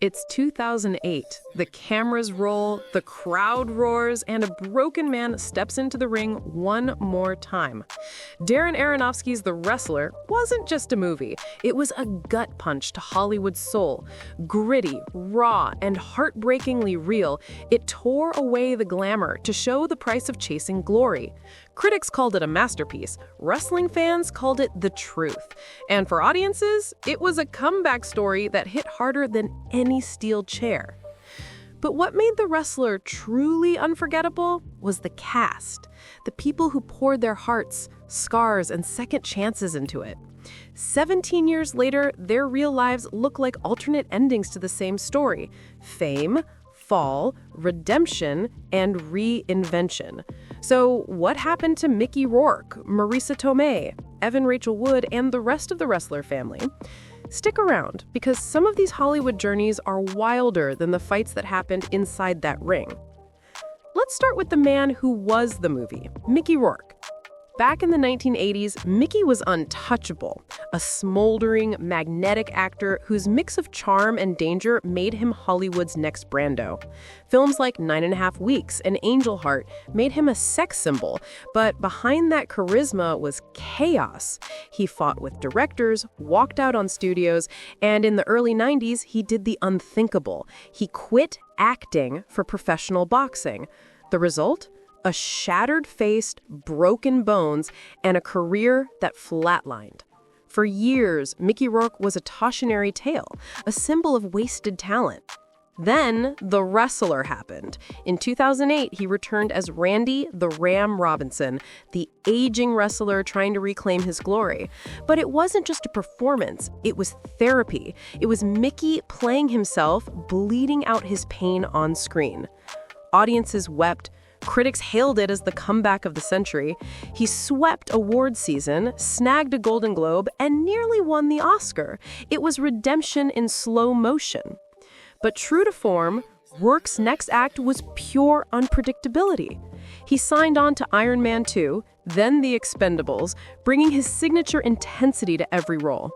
It's 2008. The cameras roll, the crowd roars, and a broken man steps into the ring one more time. Darren Aronofsky's The Wrestler wasn't just a movie. It was a gut punch to Hollywood's soul. Gritty, raw, and heartbreakingly real, it tore away the glamour to show the price of chasing glory. Critics called it a masterpiece. Wrestling fans called it the truth. And for audiences, it was a comeback story that hit harder than any steel chair. But what made The Wrestler truly unforgettable was the cast, the people who poured their hearts, scars, and second chances into it. 17 years later, their real lives look like alternate endings to the same story: fame, fall, redemption, and reinvention. So what happened to Mickey Rourke, Marisa Tomei, Evan Rachel Wood, and the rest of the Wrestler family? Stick around, because some of these Hollywood journeys are wilder than the fights that happened inside that ring. Let's start with the man who was the movie, Mickey Rourke. Back in the 1980s, Mickey was untouchable, a smoldering, magnetic actor whose mix of charm and danger made him Hollywood's next Brando. Films like 9½ Weeks and Angel Heart made him a sex symbol, but behind that charisma was chaos. He fought with directors, walked out on studios, and in the early 90s, he did the unthinkable. He quit acting for professional boxing. The result? A shattered-faced, broken bones, and a career that flatlined. For years, Mickey Rourke was a cautionary tale, a symbol of wasted talent. Then, The Wrestler happened. In 2008, he returned as Randy the Ram Robinson, the aging wrestler trying to reclaim his glory. But it wasn't just a performance, it was therapy. It was Mickey playing himself, bleeding out his pain on screen. Audiences wept. Critics hailed it as the comeback of the century. He swept award season, snagged a Golden Globe, and nearly won the Oscar. It was redemption in slow motion. But true to form, Rourke's next act was pure unpredictability. He signed on to Iron Man 2, then The Expendables, bringing his signature intensity to every role.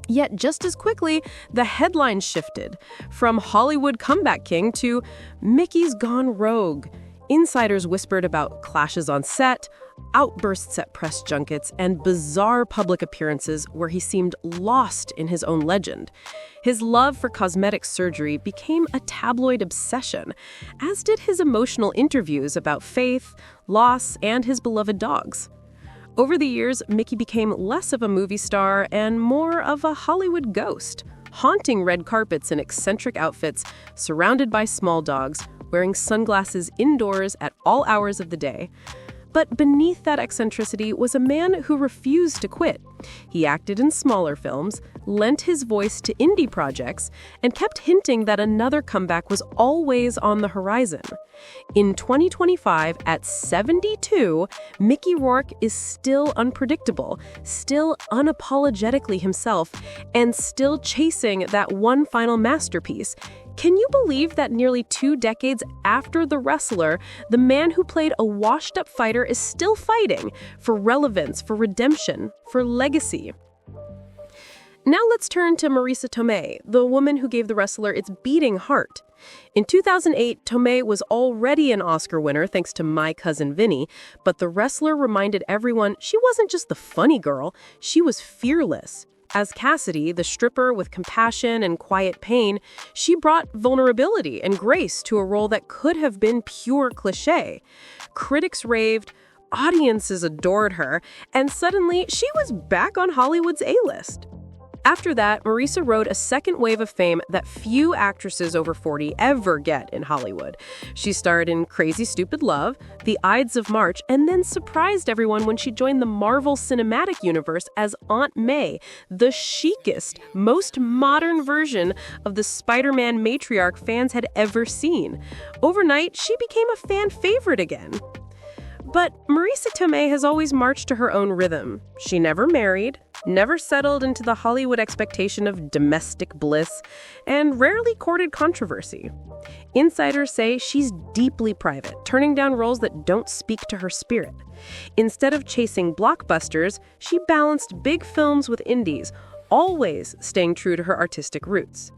Yet just as quickly, the headlines shifted, from Hollywood comeback king to Mickey's gone rogue. Insiders whispered about clashes on set, outbursts at press junkets, and bizarre public appearances where he seemed lost in his own legend. His love for cosmetic surgery became a tabloid obsession, as did his emotional interviews about faith, loss, and his beloved dogs. Over the years, Mickey became less of a movie star and more of a Hollywood ghost, haunting red carpets in eccentric outfits, surrounded by small dogs, wearing sunglasses indoors at all hours of the day. But beneath that eccentricity was a man who refused to quit. He acted in smaller films, lent his voice to indie projects, and kept hinting that another comeback was always on the horizon. In 2025, at 72, Mickey Rourke is still unpredictable, still unapologetically himself, and still chasing that one final masterpiece. Can you believe that nearly 2 decades after The Wrestler, the man who played a washed-up fighter is still fighting for relevance, for redemption, for legacy? Now let's turn to Marisa Tomei, the woman who gave The Wrestler its beating heart. In 2008, Tomei was already an Oscar winner thanks to My Cousin Vinny, but The Wrestler reminded everyone she wasn't just the funny girl, she was fearless. As Cassidy, the stripper with compassion and quiet pain, she brought vulnerability and grace to a role that could have been pure cliché. Critics raved, audiences adored her, and suddenly she was back on Hollywood's A-list. After that, Marisa rode a second wave of fame that few actresses over 40 ever get in Hollywood. She starred in Crazy Stupid Love, The Ides of March, and then surprised everyone when she joined the Marvel Cinematic Universe as Aunt May, the chicest, most modern version of the Spider-Man matriarch fans had ever seen. Overnight, she became a fan favorite again. But Marisa Tomei has always marched to her own rhythm. She never married, never settled into the Hollywood expectation of domestic bliss, and rarely courted controversy. Insiders say she's deeply private, turning down roles that don't speak to her spirit. Instead of chasing blockbusters, she balanced big films with indies, always staying true to her artistic roots.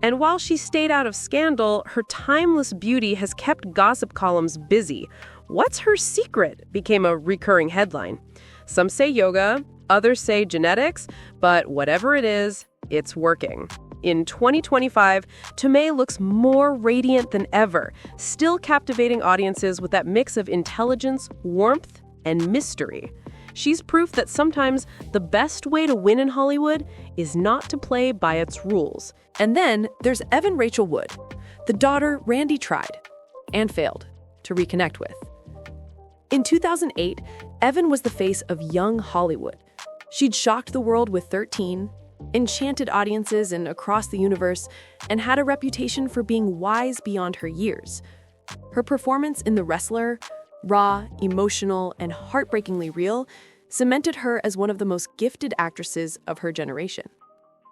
And while she stayed out of scandal, her timeless beauty has kept gossip columns busy. What's her secret? Became a recurring headline. Some say yoga, others say genetics, but whatever it is, it's working. In 2025, Tomei looks more radiant than ever, still captivating audiences with that mix of intelligence, warmth, and mystery. She's proof that sometimes the best way to win in Hollywood is not to play by its rules. And then there's Evan Rachel Wood, the daughter Randy tried and failed to reconnect with. In 2008, Evan was the face of young Hollywood. She'd shocked the world with 13, enchanted audiences and across the universe, and had a reputation for being wise beyond her years. Her performance in The Wrestler, raw, emotional, and heartbreakingly real, cemented her as one of the most gifted actresses of her generation.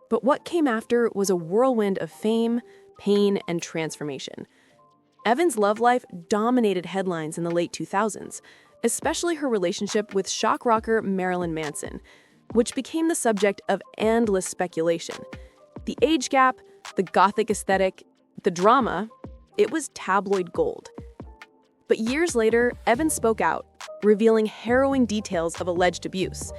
But what came after was a whirlwind of fame, pain, and transformation. Evan's love life dominated headlines in the late 2000s, especially her relationship with shock rocker Marilyn Manson, which became the subject of endless speculation. The age gap, the gothic aesthetic, the drama, it was tabloid gold. But years later, Evan spoke out, revealing harrowing details of alleged abuse,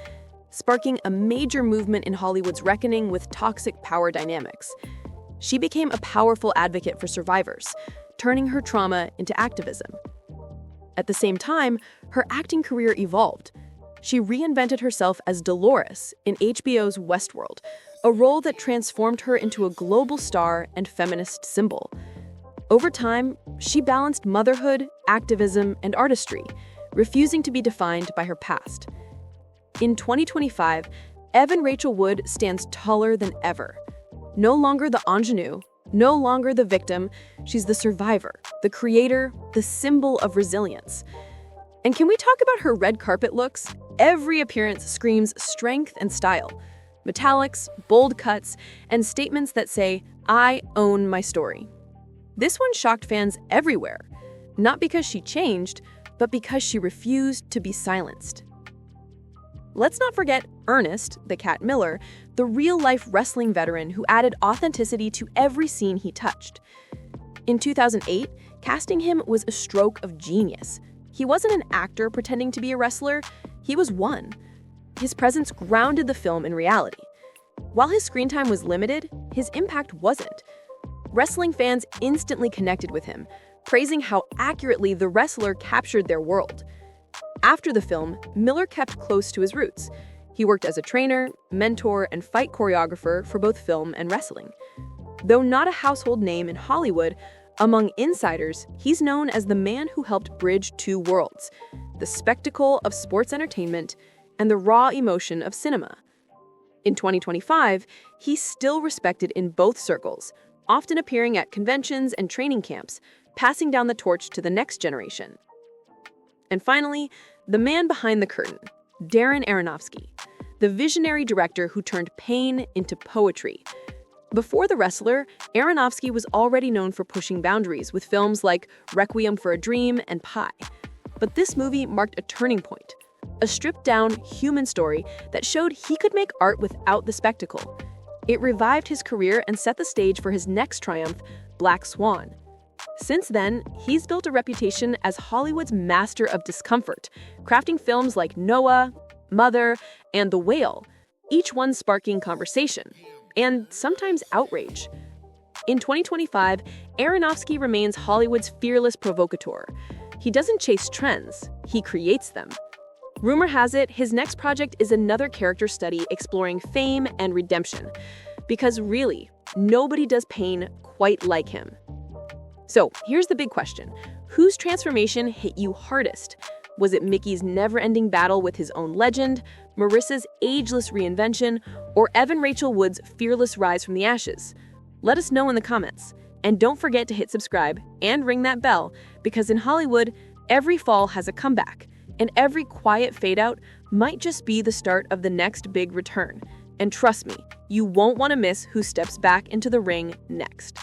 sparking a major movement in Hollywood's reckoning with toxic power dynamics. She became a powerful advocate for survivors, turning her trauma into activism. At the same time, her acting career evolved. She reinvented herself as Dolores in HBO's Westworld, a role that transformed her into a global star and feminist symbol. Over time, she balanced motherhood, activism, and artistry, refusing to be defined by her past. In 2025, Evan Rachel Wood stands taller than ever. No longer the ingenue, no longer the victim, she's the survivor, the creator, the symbol of resilience. And can we talk about her red carpet looks? Every appearance screams strength and style. Metallics, bold cuts, and statements that say, "I own my story." This one shocked fans everywhere, not because she changed, but because she refused to be silenced. Let's not forget Ernest, the Cat Miller, the real-life wrestling veteran who added authenticity to every scene he touched. In 2008, casting him was a stroke of genius. He wasn't an actor pretending to be a wrestler, he was one. His presence grounded the film in reality. While his screen time was limited, his impact wasn't. Wrestling fans instantly connected with him, praising how accurately the wrestler captured their world. After the film, Miller kept close to his roots. He worked as a trainer, mentor, and fight choreographer for both film and wrestling. Though not a household name in Hollywood, among insiders, he's known as the man who helped bridge two worlds, the spectacle of sports entertainment and the raw emotion of cinema. In 2025, he's still respected in both circles, often appearing at conventions and training camps, passing down the torch to the next generation. And finally, the man behind the curtain, Darren Aronofsky, the visionary director who turned pain into poetry. Before The Wrestler, Aronofsky was already known for pushing boundaries with films like Requiem for a Dream and Pi. But this movie marked a turning point, a stripped-down human story that showed he could make art without the spectacle. It revived his career and set the stage for his next triumph, Black Swan. Since then, he's built a reputation as Hollywood's master of discomfort, crafting films like Noah, Mother, and The Whale, each one sparking conversation, and sometimes outrage. In 2025, Aronofsky remains Hollywood's fearless provocateur. He doesn't chase trends, he creates them. Rumor has it, his next project is another character study exploring fame and redemption. Because really, nobody does pain quite like him. So, here's the big question. Whose transformation hit you hardest? Was it Mickey's never-ending battle with his own legend, Marisa's ageless reinvention, or Evan Rachel Wood's fearless rise from the ashes? Let us know in the comments. And don't forget to hit subscribe and ring that bell, because in Hollywood, every fall has a comeback, and every quiet fade-out might just be the start of the next big return. And trust me, you won't want to miss who steps back into the ring next.